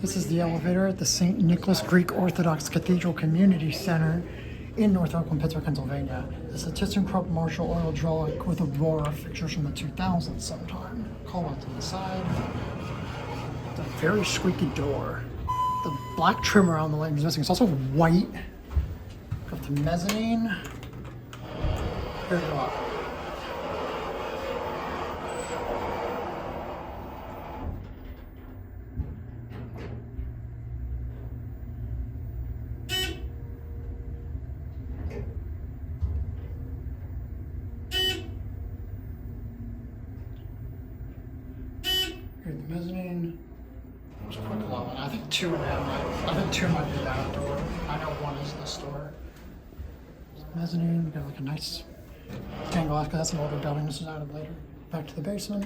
This is the elevator at the St. Nicholas Greek Orthodox Cathedral Community Center in North Oakland, Pittsburgh, Pennsylvania. This is a thyssenkrupp Marshall Oildraulic with Aurora fixtures from the 2000s sometime. Call out to the side. It's a very squeaky door. The black trim around the leg is missing. It's also white. Got the mezzanine. Here we go. Here's the mezzanine. There's a quick low, and I think two might be that door. I know one is this door. Mezzanine, we got like a nice stained glass, because that's an older building. This is added later. Back to the basement.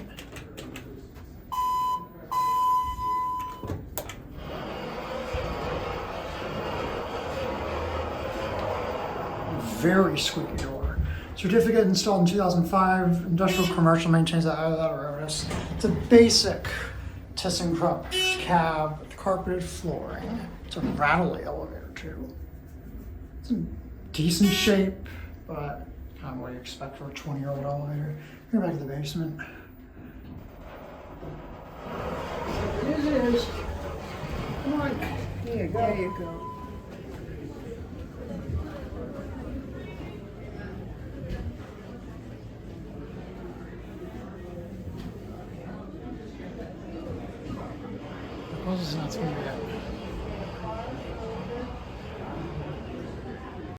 Very squeaky door. Certificate installed in 2005. Industrial commercial maintains that out of that Otis. It's a basic thyssenkrupp cab with carpeted flooring. It's a rattly elevator too. It's in decent shape, but kind of what you expect for a 20-year-old elevator. Here back to the basement. It is. Come on. There you go. This is not going to be it.